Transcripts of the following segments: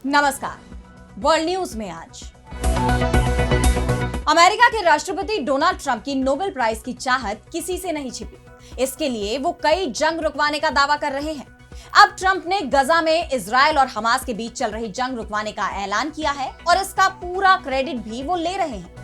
नमस्कार। World news में आज अमेरिका के राष्ट्रपति डोनाल्ड ट्रंप की नोबेल प्राइज की चाहत किसी से नहीं छिपी। इसके लिए वो कई जंग रुकवाने का दावा कर रहे हैं। अब ट्रंप ने गजा में इजरायल और हमास के बीच चल रही जंग रुकवाने का ऐलान किया है और इसका पूरा क्रेडिट भी वो ले रहे हैं।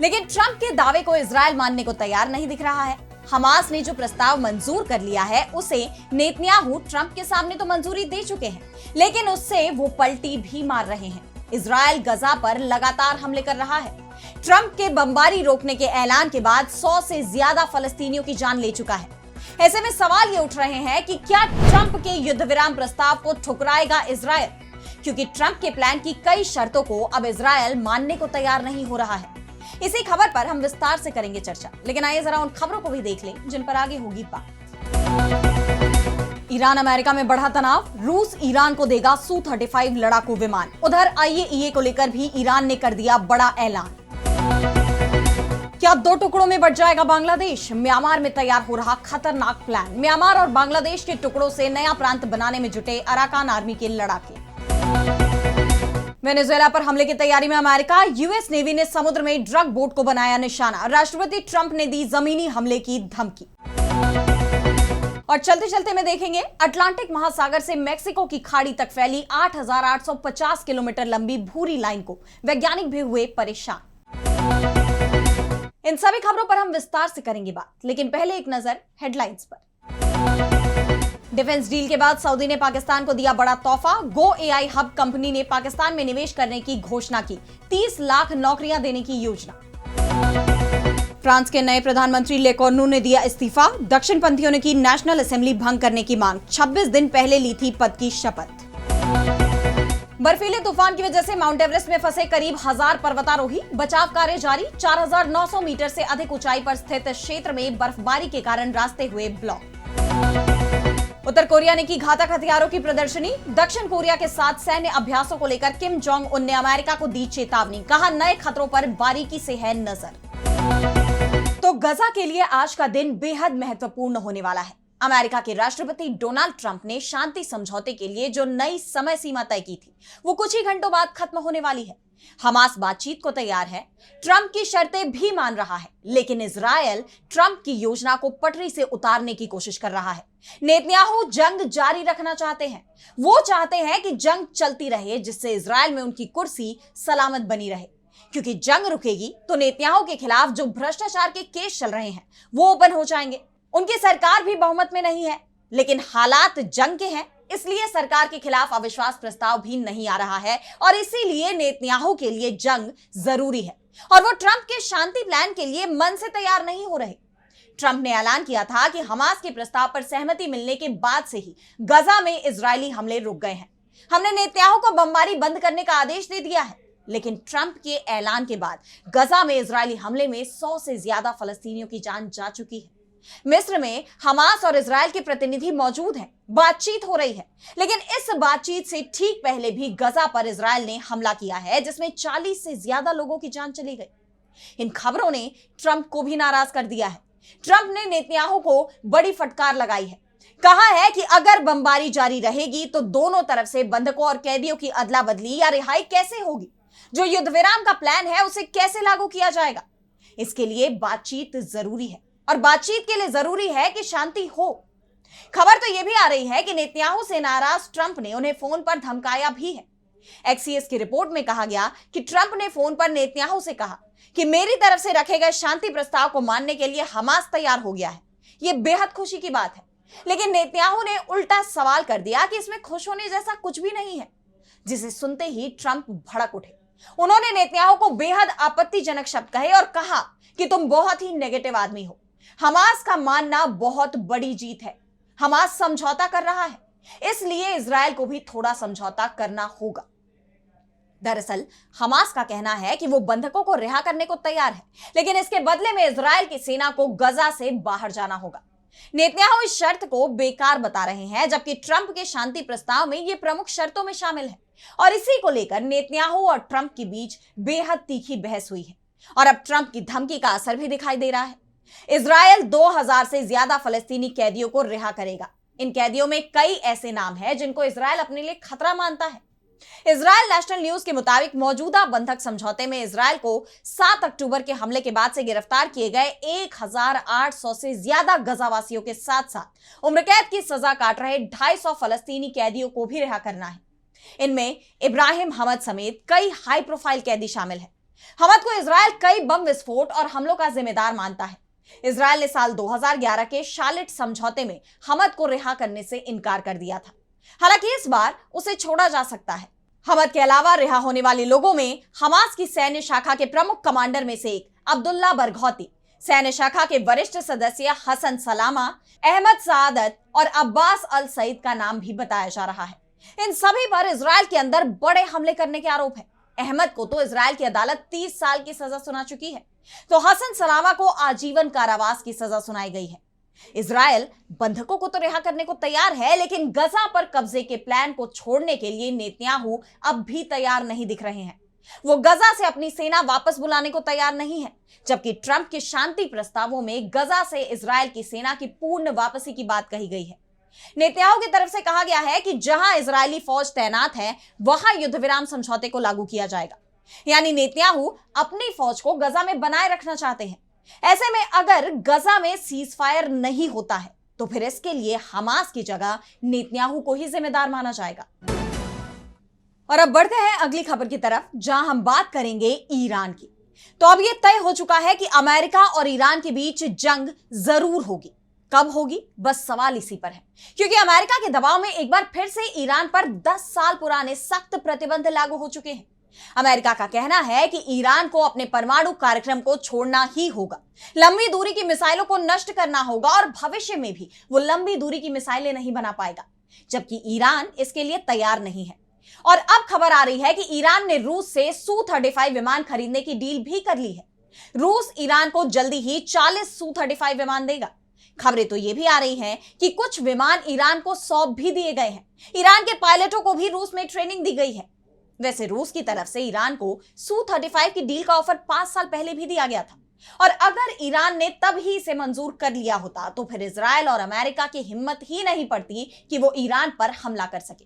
लेकिन ट्रंप के दावे को इजरायल मानने को तैयार नहीं दिख रहा है। हमास ने जो प्रस्ताव मंजूर कर लिया है उसे नेतन्याहू ट्रंप के सामने तो मंजूरी दे चुके हैं, लेकिन उससे वो पलटी भी मार रहे हैं। इजरायल गजा पर लगातार हमले कर रहा है। ट्रंप के बमबारी रोकने के ऐलान के बाद 100 से ज्यादा फलस्तीनियों की जान ले चुका है। ऐसे में सवाल ये उठ रहे हैं कि क्या ट्रंप के युद्ध विराम प्रस्ताव को ठुकराएगा इजरायल, क्योंकि ट्रंप के प्लान की कई शर्तों को अब इजरायल मानने को तैयार नहीं हो रहा है। इसी खबर पर हम विस्तार से करेंगे चर्चा, लेकिन आइए जरा उन खबरों को भी देख लें जिन पर आगे होगी बात। ईरान अमेरिका में बढ़ा तनाव, रूस ईरान को देगा Su-35 लड़ाकू विमान। उधर IAEA को लेकर भी ईरान ने कर दिया बड़ा ऐलान। क्या 2 टुकड़ों में बंट जाएगा बांग्लादेश? म्यांमार में तैयार हो रहा खतरनाक प्लान। म्यांमार और बांग्लादेश के टुकड़ों से नया प्रांत बनाने में जुटे अराकान आर्मी के लड़ाके। वेनेजुएला पर हमले की तैयारी में अमेरिका। यूएस नेवी ने समुद्र में ड्रग बोट को बनाया निशाना। राष्ट्रपति ट्रंप ने दी जमीनी हमले की धमकी। और चलते चलते में देखेंगे अटलांटिक महासागर से मेक्सिको की खाड़ी तक फैली 8,850 किलोमीटर लंबी भूरी लाइन को वैज्ञानिक भी हुए परेशान। इन सभी खबरों पर हम विस्तार से करेंगे बात, लेकिन पहले एक नजर हेडलाइंस पर। डिफेंस डील के बाद सऊदी ने पाकिस्तान को दिया बड़ा तोहफा। गो एआई हब कंपनी ने पाकिस्तान में निवेश करने की घोषणा की। 30 लाख नौकरियां देने की योजना। फ्रांस के नए प्रधानमंत्री ले कॉर्नू ने दिया इस्तीफा। दक्षिणपंथियों ने की नेशनल असेंबली भंग करने की मांग। 26 दिन पहले ली थी पद की शपथ। बर्फीले तूफान की वजह से माउंट एवरेस्ट में फंसे करीब 1000 पर्वतारोही। बचाव कार्य जारी। 4900 मीटर से अधिक ऊंचाई पर स्थित क्षेत्र में बर्फबारी के कारण रास्ते हुए ब्लॉक। उत्तर कोरिया ने की घातक हथियारों की प्रदर्शनी। दक्षिण कोरिया के साथ सैन्य अभ्यासों को लेकर किम जोंग उन ने अमेरिका को दी चेतावनी। कहा नए खतरों पर बारीकी से है नजर। तो गजा के लिए आज का दिन बेहद महत्वपूर्ण होने वाला है। अमेरिका के राष्ट्रपति डोनाल्ड ट्रंप ने शांति समझौते के लिए जो नई समय सीमा तय की थी वो कुछ ही घंटों बाद खत्म होने वाली है। हमास बातचीत को तैयार है, ट्रंप की शर्तें भी मान रहा है, लेकिन इजरायल ट्रंप की योजना को पटरी से उतारने की कोशिश कर रहा है। नेतन्याहू जंग जारी रखना चाहते हैं। वो चाहते हैं कि जंग चलती रहे, जिससे इजरायल में उनकी कुर्सी सलामत बनी रहे, क्योंकि जंग रुकेगी तो नेतन्याहू के खिलाफ जो भ्रष्टाचार के केस चल रहे हैं वो ओपन हो जाएंगे। उनकी सरकार भी बहुमत में नहीं है, लेकिन हालात जंग के हैं, इसलिए सरकार के खिलाफ अविश्वास प्रस्ताव भी नहीं आ रहा है और इसीलिए नेतन्याहू के लिए जंग जरूरी है और वो ट्रंप के शांति प्लान के लिए मन से तैयार नहीं हो रहे। ट्रंप ने ऐलान किया था कि हमास के प्रस्ताव पर सहमति मिलने के बाद से ही गजा में इजरायली हमले रुक गए हैं। हमने नेतन्याहू को बमबारी बंद करने का आदेश दे दिया है, लेकिन ट्रंप के ऐलान के बाद गजा में इजरायली हमले में 100 से ज्यादा फलस्तीनियों की जान जा चुकी है। मिस्र में हमास और इजरायल के प्रतिनिधि मौजूद हैं, बातचीत हो रही है, लेकिन इस बातचीत से ठीक पहले भी गजा पर इजरायल ने हमला किया है, जिसमें 40 से ज्यादा लोगों की जान चली गई। इन खबरों ने ट्रंप को भी नाराज कर दिया है। ट्रंप ने नेतन्याहू को बड़ी फटकार लगाई है। कहा है कि अगर बमबारी जारी रहेगी तो दोनों तरफ से बंधकों और कैदियों की अदला बदली या रिहाई कैसे होगी? जो युद्ध विराम का प्लान है उसे कैसे लागू किया जाएगा? इसके लिए बातचीत जरूरी है और बातचीत के लिए जरूरी है कि शांति हो। खबर तो यह भी आ रही है कि नेतन्याहू से नाराज ट्रंप ने उन्हें फोन पर धमकाया भी है। एक्सियस की रिपोर्ट में कहा गया कि ट्रंप ने फोन पर नेतन्याहू से कहा कि मेरी तरफ से रखे गए शांति प्रस्ताव को मानने के लिए हमास तैयार हो गया है। यह बेहद खुशी की बात है, लेकिन नेतन्याहू ने उल्टा सवाल कर दिया कि इसमें खुश होने जैसा कुछ भी नहीं है, जिसे सुनते ही ट्रंप भड़क उठे। उन्होंने नेतन्याहू को बेहद आपत्तिजनक शब्द कहे और कहा कि तुम बहुत ही नेगेटिव आदमी हो। हमास का मानना बहुत बड़ी जीत है। हमास समझौता कर रहा है, इसलिए इजरायल को भी थोड़ा समझौता करना होगा। दरअसल हमास का कहना है कि वो बंधकों को रिहा करने को तैयार है, लेकिन इसके बदले में इजरायल की सेना को गजा से बाहर जाना होगा। नेतन्याहू इस शर्त को बेकार बता रहे हैं, जबकि ट्रंप के शांति प्रस्ताव में ये प्रमुख शर्तों में शामिल है और इसी को लेकर नेतन्याहू और ट्रंप के बीच बेहद तीखी बहस हुई है और अब ट्रंप की धमकी का असर भी दिखाई दे रहा है। इजरायल 2000 से ज्यादा फलस्तीनी कैदियों को रिहा करेगा। इन कैदियों में कई ऐसे नाम हैं जिनको इजरायल अपने लिए खतरा मानता है। इजरायल नेशनल न्यूज के मुताबिक मौजूदा बंधक समझौते में इजरायल को 7 अक्टूबर के हमले के बाद से गिरफ्तार किए गए 1800 से ज्यादा गजावासियों के साथ साथ उम्र कैद की सजा काट रहे 250 फलस्तीनी कैदियों को भी रिहा करना है। इनमें इब्राहिम हमद समेत कई हाई प्रोफाइल कैदी शामिल हैं। हमद को इजरायल कई बम विस्फोट और हमलों का जिम्मेदार मानता है। इजरायल ने साल 2011 के शालिट समझौते में हमद को रिहा करने से इनकार कर दिया था। हालांकि इस बार उसे छोड़ा जा सकता है। हमद के अलावा रिहा होने वाले लोगों में हमास की सैन्य शाखा के प्रमुख कमांडर में से एक अब्दुल्ला बरघौती, सैन्य शाखा के वरिष्ठ सदस्य हसन सलामा, अहमद सादत और अब्बास अल सईद का नाम भी बताया जा रहा है। इन सभी पर इजरायल के अंदर बड़े हमले करने के आरोप है। अहमद को तो इजरायल की अदालत 30 साल की सजा सुना चुकी है, तो हसन सलामा को आजीवन कारावास की सजा सुनाई गई है। इजरायल बंधकों को तो रिहा करने को तैयार है, लेकिन गजा पर कब्जे के प्लान को छोड़ने के लिए नेतन्याहू अब भी तैयार नहीं दिख रहे हैं। वो गजा से अपनी सेना वापस बुलाने को तैयार नहीं है, जबकि ट्रंप के शांति प्रस्तावों में गजा से इजरायल की सेना की पूर्ण वापसी की बात कही गई है। नेतन्याहू की तरफ से कहा गया है कि जहां इजरायली फौज तैनात है वहां युद्ध विराम समझौते को लागू किया जाएगा। यानी नेतन्याहू अपनी फौज को गजा में बनाए रखना चाहते हैं। ऐसे में अगर गजा में सीज फायर नहीं होता है तो फिर इसके लिए हमास की जगह नेतन्याहू को ही जिम्मेदार माना जाएगा। और अब बढ़ते हैं अगली खबर की तरफ, जहां हम बात करेंगे ईरान की। तो अब यह तय हो चुका है कि अमेरिका और ईरान के बीच जंग जरूर होगी। कब होगी, बस सवाल इसी पर है, क्योंकि अमेरिका के दबाव में एक बार फिर से ईरान पर 10 साल पुराने सख्त प्रतिबंध लागू हो चुके हैं। अमेरिका का कहना है कि ईरान को अपने परमाणु कार्यक्रम को छोड़ना ही होगा, लंबी दूरी की मिसाइलों को नष्ट करना होगा और भविष्य में भी वो लंबी दूरी की मिसाइलें नहीं बना पाएगा, जबकि ईरान इसके लिए तैयार नहीं है। और अब खबर आ रही है कि ईरान ने रूस से Su-35 विमान खरीदने की डील भी कर ली है। रूस ईरान को जल्दी ही 40 Su-35 विमान देगा। खबरें तो ये भी आ रही हैं कि कुछ विमान ईरान को सौंप भी दिए गए हैं। ईरान के पायलटों को भी रूस में ट्रेनिंग दी गई है। वैसे रूस की तरफ से ईरान को Su-35 की डील का ऑफर 5 साल पहले भी दिया गया था, और अगर ईरान ने तब ही इसे मंजूर कर लिया होता तो फिर इजराइल और अमेरिका की हिम्मत ही नहीं पड़ती कि वो ईरान पर हमला कर सके।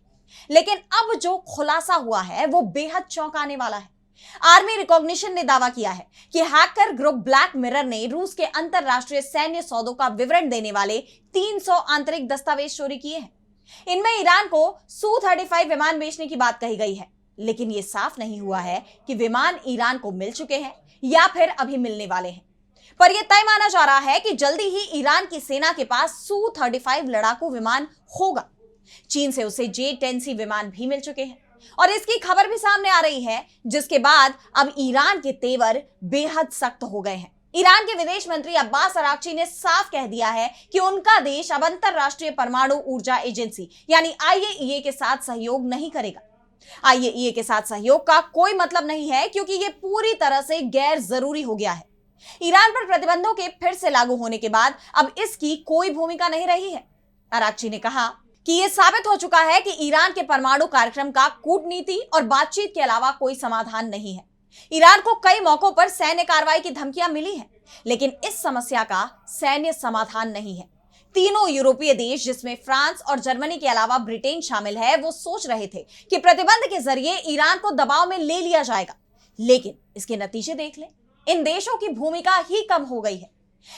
लेकिन अब जो खुलासा हुआ है वो बेहद चौंकाने वाला है। आर्मी रिकॉग्निशन ने दावा किया है कि हैकर ग्रुप ब्लैक मिरर ने रूस के अंतरराष्ट्रीय सैन्य सौदों का विवरण देने वाले 300 आंतरिक दस्तावेज चोरी किए हैं। इनमें ईरान को Su-35 विमान बेचने की बात कही गई है, लेकिन यह साफ नहीं हुआ है कि विमान ईरान को मिल चुके हैं या फिर अभी मिलने वाले हैं। पर यह तय माना जा रहा है कि जल्दी ही ईरान की सेना के पास Su-35 लड़ाकू विमान होगा। चीन से उसे J-10C विमान भी मिल चुके हैं और इसकी खबर भी सामने आ रही है, जिसके बाद अब ईरान के तेवर बेहद सख्त हो गए हैं। ईरान के विदेश मंत्री अब्बास अराक्ची ने साफ कह दिया है कि उनका देश अब अंतरराष्ट्रीय परमाणु ऊर्जा एजेंसी यानी IAEA के साथ सहयोग नहीं करेगा। IAEA के साथ सहयोग का कोई मतलब नहीं है, क्योंकि यह पूरी तरह से गैर जरूरी हो गया है। ईरान पर प्रतिबंधों के फिर से लागू होने के बाद अब इसकी कोई भूमिका नहीं रही है। अराक्ची ने कहा कि यह साबित हो चुका है कि ईरान के परमाणु कार्यक्रम का कूटनीति और बातचीत के अलावा कोई समाधान नहीं है। ईरान को कई मौकों पर सैन्य कार्रवाई की धमकियां मिली हैं, लेकिन इस समस्या का सैन्य समाधान नहीं है। तीनों यूरोपीय देश, जिसमें फ्रांस और जर्मनी के अलावा ब्रिटेन शामिल है, वो सोच रहे थे कि प्रतिबंध के जरिए ईरान को दबाव में ले लिया जाएगा, लेकिन इसके नतीजे देख लें, इन देशों की भूमिका ही कम हो गई है।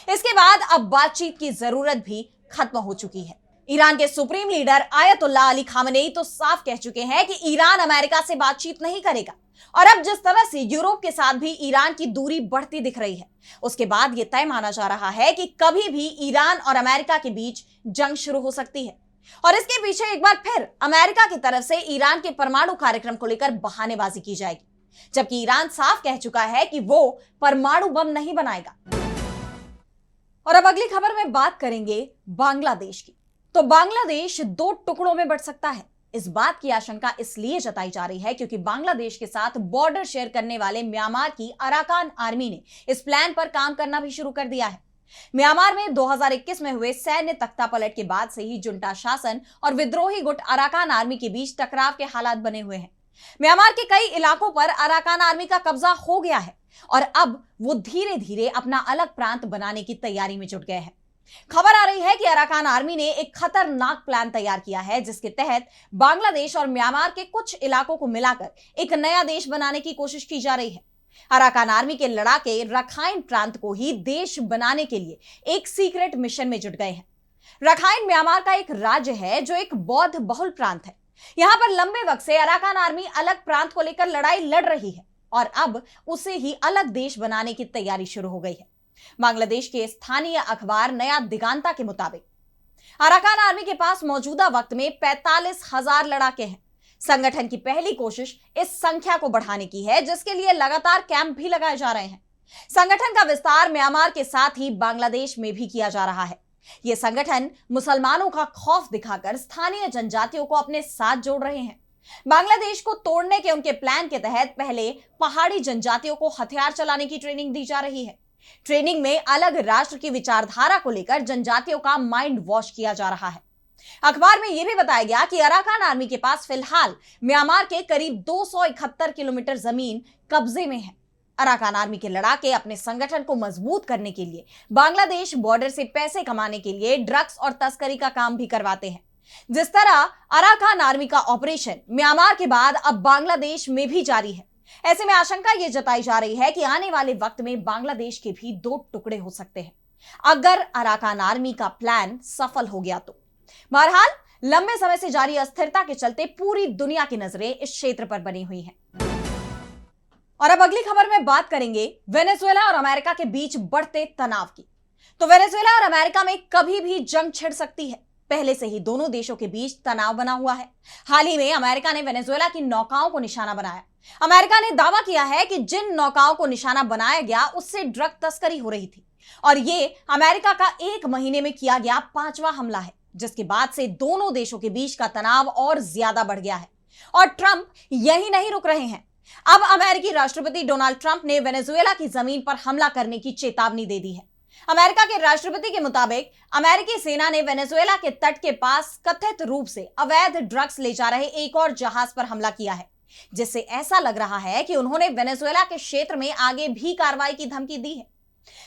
इसके बाद अब बातचीत की जरूरत भी खत्म हो चुकी है। ईरान के supreme leader Ayatollah Ali Khamenei तो साफ कह चुके हैं कि ईरान अमेरिका से बातचीत नहीं करेगा, और अब जिस तरह से यूरोप के साथ भी ईरान की दूरी बढ़ती दिख रही है, उसके बाद यह तय माना जा रहा है कि कभी भी ईरान और अमेरिका के बीच जंग शुरू हो सकती है। और इसके पीछे एक बार फिर अमेरिका की तरफ से ईरान के परमाणु कार्यक्रम को लेकर बहानेबाजी की जाएगी, जबकि ईरान साफ कह चुका है कि वो परमाणु बम नहीं बनाएगा। और अब अगली खबर में बात करेंगे बांग्लादेश की। तो बांग्लादेश 2 टुकड़ों में बंट सकता है। इस बात की आशंका इसलिए जताई जा रही है क्योंकि बांग्लादेश के साथ बॉर्डर शेयर करने वाले म्यांमार की अराकान आर्मी ने इस प्लान पर काम करना भी शुरू कर दिया है। म्यांमार में 2021 में हुए सैन्य तख्तापलट के बाद से ही जुंटा शासन और विद्रोही गुट अराकान आर्मी के बीच टकराव के हालात बने हुए हैं। म्यांमार के कई इलाकों पर अराकान आर्मी का कब्जा हो गया है और अब वो धीरे धीरे अपना अलग प्रांत बनाने की तैयारी में जुट गए हैं। खबर आ रही है कि अराकान आर्मी ने एक खतरनाक प्लान तैयार किया है, जिसके तहत बांग्लादेश और म्यांमार के कुछ इलाकों को मिलाकर एक नया देश बनाने की कोशिश की जा रही है। अराकान आर्मी के लड़ाके रखाइन प्रांत को ही देश बनाने के लिए एक सीक्रेट मिशन में जुट गए हैं। रखाइन म्यांमार का एक राज्य है जो एक बौद्ध बहुल प्रांत है। यहां पर लंबे वक्त से अराकान आर्मी अलग प्रांत को लेकर लड़ाई लड़ रही है और अब उसे ही अलग देश बनाने की तैयारी शुरू हो गई है। बांग्लादेश के स्थानीय अखबार नया दिगांता के मुताबिक अराकान आर्मी के पास मौजूदा वक्त में 45,000 लड़ाके हैं। संगठन की पहली कोशिश इस संख्या को बढ़ाने की है, जिसके लिए लगातार कैंप भी लगाए जा रहे हैं। संगठन का विस्तार म्यांमार के साथ ही बांग्लादेश में भी किया जा रहा है। यह संगठन मुसलमानों का खौफ दिखाकर स्थानीय जनजातियों को अपने साथ जोड़ रहे हैं। बांग्लादेश को तोड़ने के उनके प्लान के तहत पहले पहाड़ी जनजातियों को हथियार चलाने की ट्रेनिंग दी जा रही है। ट्रेनिंग में अलग राष्ट्र की विचारधारा को लेकर जनजातियों का माइंड वॉश किया जा रहा है। अखबार में यह भी बताया गया कि अराकान आर्मी के पास फिलहाल म्यांमार के करीब 271 किलोमीटर जमीन कब्जे में है। अराकान आर्मी के लड़ाके अपने संगठन को मजबूत करने के लिए बांग्लादेश बॉर्डर से पैसे कमाने के लिए ड्रग्स और तस्करी का काम भी करवाते हैं। जिस तरह अराकान आर्मी का ऑपरेशन म्यांमार के बाद अब बांग्लादेश में भी जारी है, ऐसे में आशंका यह जताई जा रही है कि आने वाले वक्त में बांग्लादेश के भी 2 टुकड़े हो सकते हैं अगर अराकान आर्मी का प्लान सफल हो गया तो। बहरहाल लंबे समय से जारी अस्थिरता के चलते पूरी दुनिया की नजरें इस क्षेत्र पर बनी हुई हैं। और अब अगली खबर में बात करेंगे वेनेजुएला और अमेरिका के बीच बढ़ते तनाव की। तो वेनेजुएला और अमेरिका में कभी भी जंग छिड़ सकती है। पहले से ही दोनों देशों के बीच तनाव बना हुआ है। हाल ही में अमेरिका ने वेनेजुएला की नौकाओं को निशाना बनाया। अमेरिका ने दावा किया है कि जिन नौकाओं को निशाना बनाया गया उससे ड्रग तस्करी हो रही थी और ये अमेरिका का 1 महीने में किया गया 5वां हमला है, जिसके बाद से दोनों देशों के बीच का तनाव और ज्यादा बढ़ गया है। और ट्रंप यही नहीं रुक रहे हैं। अब अमेरिकी राष्ट्रपति डोनाल्ड ट्रंप ने वेनेजुएला की जमीन पर हमला करने की चेतावनी दे दी है। अमेरिका के राष्ट्रपति के मुताबिक अमेरिकी सेना ने वेनेजुएला के तट के पास कथित रूप से अवैध ड्रग्स ले जा रहे एक और जहाज पर हमला किया है, जिससे ऐसा लग रहा है कि उन्होंने वेनेजुएला के क्षेत्र में आगे भी कार्रवाई की धमकी दी है।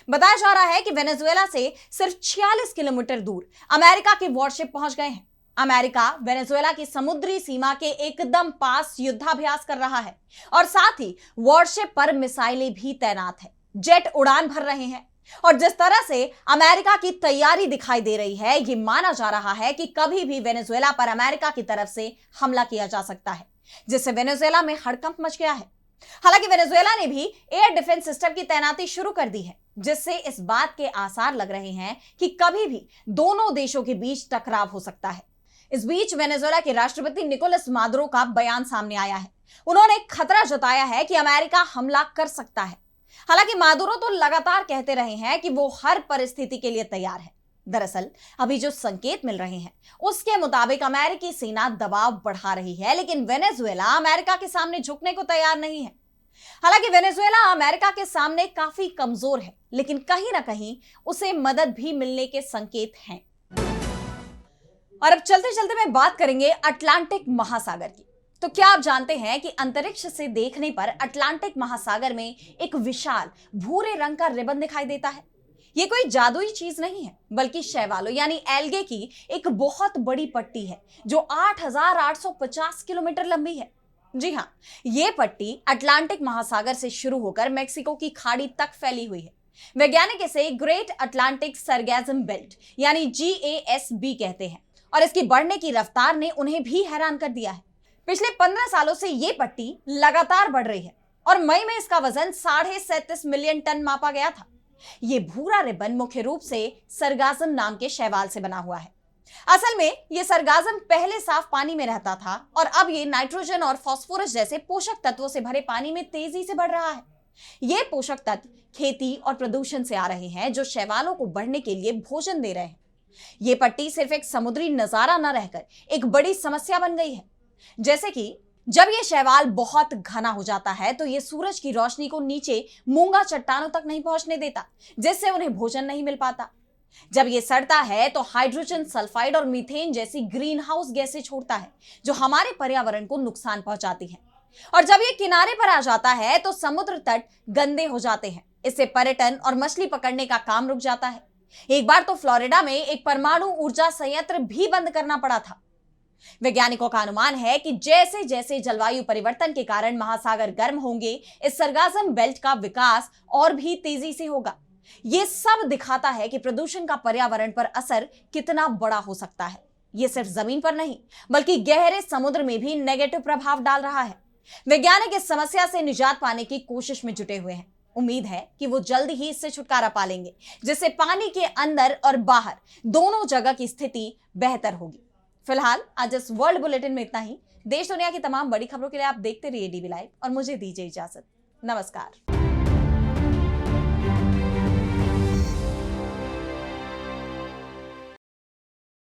बताया जा रहा है कि वेनेजुएला से सिर्फ 46 किलोमीटर दूर अमेरिका के वॉरशिप पहुंच गए हैं। अमेरिका वेनेजुएला की समुद्री सीमा के एकदम पास युद्धाभ्यास कर रहा है और साथ ही वॉरशिप पर मिसाइलें भी तैनात है, जेट उड़ान भर रहे हैं। और जिस तरह से अमेरिका की तैयारी दिखाई दे रही है, यह माना जा रहा है कि कभी भी वेनेजुएला पर अमेरिका की तरफ से हमला किया जा सकता है, जिससे वेनेजुएला में हड़कंप मच गया है। हालांकि वेनेजुएला ने भी एयर डिफेंस सिस्टम की तैनाती शुरू कर दी है, जिससे इस बात के आसार लग रहे हैं कि कभी भी दोनों देशों के बीच टकराव हो सकता है। इस बीच वेनेजुएला के राष्ट्रपति निकोलस मादुरो का बयान सामने आया है। उन्होंने खतरा जताया है कि अमेरिका हमला कर सकता है। हालांकि मादुरो तो लगातार कहते रहे हैं कि वो हर परिस्थिति के लिए तैयार है। दरअसल अभी जो संकेत मिल रहे हैं उसके मुताबिक अमेरिकी सेना दबाव बढ़ा रही है, लेकिन वेनेजुएला अमेरिका के सामने झुकने को तैयार नहीं है। हालांकि वेनेजुएला अमेरिका के सामने काफी कमजोर है, लेकिन कहीं ना कहीं उसे मदद भी मिलने के संकेत हैं। और अब चलते चलते मैं बात करेंगे अटलांटिक महासागर की। तो क्या आप जानते हैं कि अंतरिक्ष से देखने पर अटलांटिक महासागर में एक विशाल भूरे रंग का रिबन दिखाई देता है। यह कोई जादुई चीज नहीं है, बल्कि शैवालों यानी एल्गे की एक बहुत बड़ी पट्टी है जो 8,850 किलोमीटर लंबी है। जी हाँ, यह पट्टी अटलांटिक महासागर से शुरू होकर मेक्सिको की खाड़ी तक फैली हुई है। वैज्ञानिक इसे ग्रेट अटलांटिक सरगैज़म बेल्ट यानी GASB कहते हैं और इसकी बढ़ने की रफ्तार ने उन्हें भी हैरान कर दिया है। पिछले 15 सालों से यह पट्टी लगातार बढ़ रही है और मई में इसका वजन 37.5 मिलियन टन मापा गया था। यह भूरा रिबन मुख्य रूप से सरगाज़म नाम के शैवाल से बना हुआ है। असल में यह सरगाज़म पहले साफ पानी में रहता था और अब यह नाइट्रोजन और फास्फोरस जैसे पोषक तत्वों से भरे पानी में तेजी से बढ़ रहा है। ये पोषक तत्व खेती और प्रदूषण से आ रहे हैं जो शैवालों को बढ़ने के लिए भोजन दे रहे हैं। ये पट्टी सिर्फ एक समुद्री नजारा न रहकर एक बड़ी समस्या बन गई है। जैसे कि जब ये शैवाल बहुत घना हो जाता है तो ये सूरज की रोशनी को नीचे मूंगा चट्टानों तक नहीं पहुंचने देता, जिससे उन्हें भोजन नहीं मिल पाता। जब ये सड़ता है तो हाइड्रोजन सल्फाइड और मीथेन जैसी ग्रीन हाउस गैसें छोड़ता है जो हमारे पर्यावरण को नुकसान पहुंचाती हैं। और जब ये किनारे पर आ जाता है तो समुद्र तट गंदे हो जाते हैं। इससे पर्यटन और मछली पकड़ने का काम रुक जाता है। एक बार तो फ्लोरिडा में एक परमाणु ऊर्जा संयंत्र भी बंद करना पड़ा था। वैज्ञानिकों का अनुमान है कि जैसे जैसे जलवायु परिवर्तन के कारण महासागर गर्म होंगे, इस सरगाजम बेल्ट का विकास और भी तेजी से होगा। यह सब दिखाता है कि प्रदूषण का पर्यावरण पर असर कितना बड़ा हो सकता है। यह सिर्फ जमीन पर नहीं, बल्कि गहरे समुद्र में भी नेगेटिव प्रभाव डाल रहा है। वैज्ञानिक इस समस्या से निजात पाने की कोशिश में जुटे हुए हैं। उम्मीद है कि वो जल्द ही इससे छुटकारा पा लेंगे, जिससे पानी के अंदर और बाहर दोनों जगह की स्थिति बेहतर होगी। फिलहाल आज इस वर्ल्ड बुलेटिन में इतना ही। देश दुनिया की तमाम बड़ी खबरों के लिए आप देखते रहिए डीबी लाइव और मुझे दीजिए इजाजत। नमस्कार।